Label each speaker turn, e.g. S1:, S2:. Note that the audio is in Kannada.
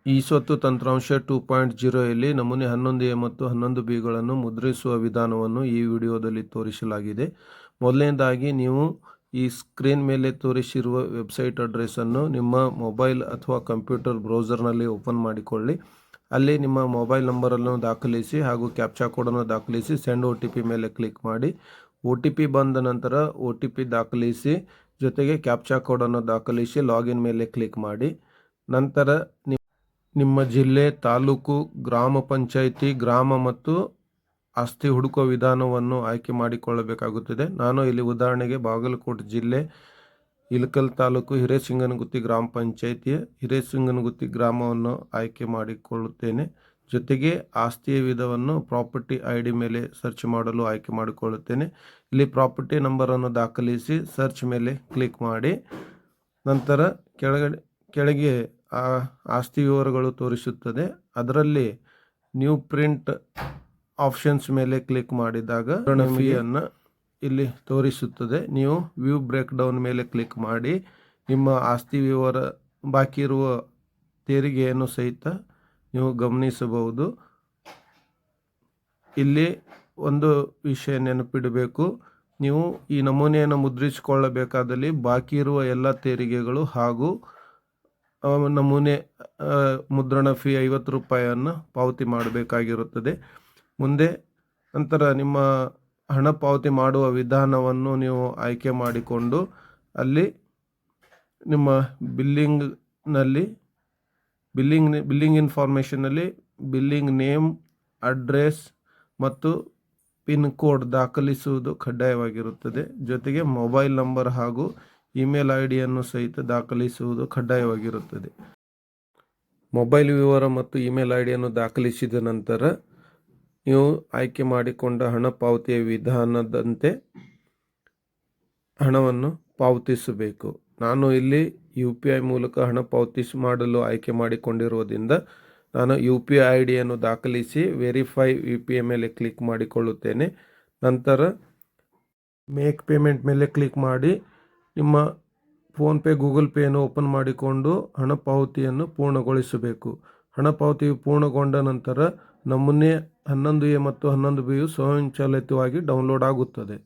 S1: ಈ ಸ್ವತ್ತು ತಂತ್ರಾಂಶ 2.0ಯಲ್ಲಿ ನಮೂನೆ 11A ಮತ್ತು 11Bಗಳನ್ನು ಮುದ್ರಿಸುವ ವಿಧಾನವನ್ನು ಈ ವಿಡಿಯೋದಲ್ಲಿ ತೋರಿಸಲಾಗಿದೆ. ಮೊದಲನೇದಾಗಿ ನೀವು ಈ ಸ್ಕ್ರೀನ್ ಮೇಲೆ ತೋರಿಸಿರುವ ವೆಬ್ಸೈಟ್ ಅಡ್ರೆಸ್ಸನ್ನು ನಿಮ್ಮ ಮೊಬೈಲ್ ಅಥವಾ ಕಂಪ್ಯೂಟರ್ ಬ್ರೌಸರ್ನಲ್ಲಿ ಓಪನ್ ಮಾಡಿಕೊಳ್ಳಿ. ಅಲ್ಲಿ ನಿಮ್ಮ ಮೊಬೈಲ್ ನಂಬರನ್ನು ದಾಖಲಿಸಿ ಹಾಗೂ ಕ್ಯಾಪ್ಚಾ ಕೋಡನ್ನು ದಾಖಲಿಸಿ ಸೆಂಡ್ OTP ಮೇಲೆ ಕ್ಲಿಕ್ ಮಾಡಿ. OTP ಬಂದ ನಂತರ OTP ದಾಖಲಿಸಿ ಜೊತೆಗೆ ಕ್ಯಾಪ್ಚಾ ಕೋಡನ್ನು ದಾಖಲಿಸಿ ಲಾಗಿನ್ ಮೇಲೆ ಕ್ಲಿಕ್ ಮಾಡಿ. ನಂತರ ನಿಮ್ಮ ಜಿಲ್ಲೆ, ತಾಲೂಕು, ಗ್ರಾಮ ಪಂಚಾಯಿತಿ, ಗ್ರಾಮ ಮತ್ತು ಆಸ್ತಿ ಹುಡುಕುವ ವಿಧಾನವನ್ನು ಆಯ್ಕೆ ಮಾಡಿಕೊಳ್ಳಬೇಕಾಗುತ್ತದೆ. ನಾನು ಇಲ್ಲಿ ಉದಾಹರಣೆಗೆ ಬಾಗಲಕೋಟೆ ಜಿಲ್ಲೆ, ಇಳಕಲ್ ತಾಲೂಕು, ಹಿರೇಸಿಂಗನಗುತ್ತಿ ಗ್ರಾಮ ಪಂಚಾಯಿತಿಯ ಹಿರೇಸಿಂಗನಗುತ್ತಿ ಗ್ರಾಮವನ್ನು ಆಯ್ಕೆ ಮಾಡಿಕೊಳ್ಳುತ್ತೇನೆ. ಜೊತೆಗೆ ಆಸ್ತಿಯ ವಿಧವನ್ನು ಪ್ರಾಪರ್ಟಿ ID ಮೇಲೆ ಸರ್ಚ್ ಮಾಡಲು ಆಯ್ಕೆ ಮಾಡಿಕೊಳ್ಳುತ್ತೇನೆ. ಇಲ್ಲಿ ಪ್ರಾಪರ್ಟಿ ನಂಬರನ್ನು ದಾಖಲಿಸಿ ಸರ್ಚ್ ಮೇಲೆ ಕ್ಲಿಕ್ ಮಾಡಿ. ನಂತರ ಕೆಳಗೆ ಆಸ್ತಿ ವಿವರಗಳು ತೋರಿಸುತ್ತದೆ. ಅದರಲ್ಲಿ ನ್ಯೂ ಪ್ರಿಂಟ್ ಆಪ್ಷನ್ಸ್ ಮೇಲೆ ಕ್ಲಿಕ್ ಮಾಡಿದಾಗ ಫೀಯನ್ನು ಇಲ್ಲಿ ತೋರಿಸುತ್ತದೆ. ನೀವು ವ್ಯೂ ಬ್ರೇಕ್ ಡೌನ್ ಮೇಲೆ ಕ್ಲಿಕ್ ಮಾಡಿ ನಿಮ್ಮ ಆಸ್ತಿ ವಿವರ ಬಾಕಿ ಇರುವ ತೆರಿಗೆಯನ್ನು ಸಹಿತ ನೀವು ಗಮನಿಸಬಹುದು. ಇಲ್ಲಿ ಒಂದು ವಿಷಯ ನೆನಪಿಡಬೇಕು, ನೀವು ಈ ನಮೂನೆಯನ್ನು ಮುದ್ರಿಸಿಕೊಳ್ಳಬೇಕಾದಲ್ಲಿ ಬಾಕಿ ಇರುವ ಎಲ್ಲ ತೆರಿಗೆಗಳು ಹಾಗೂ ನಮೂನೆ ಮುದ್ರಣ ಫೀ 50 ರೂಪಾಯಿಯನ್ನು ಪಾವತಿ ಮಾಡಬೇಕಾಗಿರುತ್ತದೆ. ನಂತರ ನಿಮ್ಮ ಹಣ ಪಾವತಿ ಮಾಡುವ ವಿಧಾನವನ್ನು ನೀವು ಆಯ್ಕೆ ಮಾಡಿಕೊಂಡು ಅಲ್ಲಿ ನಿಮ್ಮ ಬಿಲ್ಲಿಂಗ್ ಇನ್ಫಾರ್ಮೇಷನಲ್ಲಿ ಬಿಲ್ಲಿಂಗ್ ನೇಮ್, ಅಡ್ರೆಸ್ ಮತ್ತು ಪಿನ್ ಕೋಡ್ ದಾಖಲಿಸುವುದು ಕಡ್ಡಾಯವಾಗಿರುತ್ತದೆ. ಜೊತೆಗೆ ಮೊಬೈಲ್ ನಂಬರ್ ಹಾಗೂ ಇಮೇಲ್ IDಯನ್ನು ಸಹಿತ ದಾಖಲಿಸುವುದು ಕಡ್ಡಾಯವಾಗಿರುತ್ತದೆ. ಮೊಬೈಲ್ ವಿವರ ಮತ್ತು ಇಮೇಲ್ IDಯನ್ನು ದಾಖಲಿಸಿದ ನಂತರ ನೀವು ಆಯ್ಕೆ ಮಾಡಿಕೊಂಡ ಹಣ ಪಾವತಿಯ ವಿಧಾನದಂತೆ ಹಣವನ್ನು ಪಾವತಿಸಬೇಕು. ನಾನು ಇಲ್ಲಿ UPI ಮೂಲಕ ಹಣ ಪಾವತಿ ಮಾಡಲು ಆಯ್ಕೆ ಮಾಡಿಕೊಂಡಿರುವುದರಿಂದ ನಾನು UPI IDಯನ್ನು ದಾಖಲಿಸಿ ವೆರಿಫೈ UPI ಮೇಲೆ ಕ್ಲಿಕ್ ಮಾಡಿಕೊಳ್ಳುತ್ತೇನೆ. ನಂತರ ಮೇಕ್ ಪೇಮೆಂಟ್ ಮೇಲೆ ಕ್ಲಿಕ್ ಮಾಡಿ ನಿಮ್ಮ ಫೋನ್ಪೇ, ಗೂಗಲ್ ಪೇಯನ್ನು ಓಪನ್ ಮಾಡಿಕೊಂಡು ಹಣ ಪಾವತಿಯನ್ನು ಪೂರ್ಣಗೊಳಿಸಬೇಕು. ಹಣ ಪಾವತಿಯು ಪೂರ್ಣಗೊಂಡ ನಂತರ ನಮೂನೆ 11A ಮತ್ತು 11Bಯು ಸ್ವಯಂಚಾಲಿತವಾಗಿ ಡೌನ್ಲೋಡ್ ಆಗುತ್ತದೆ.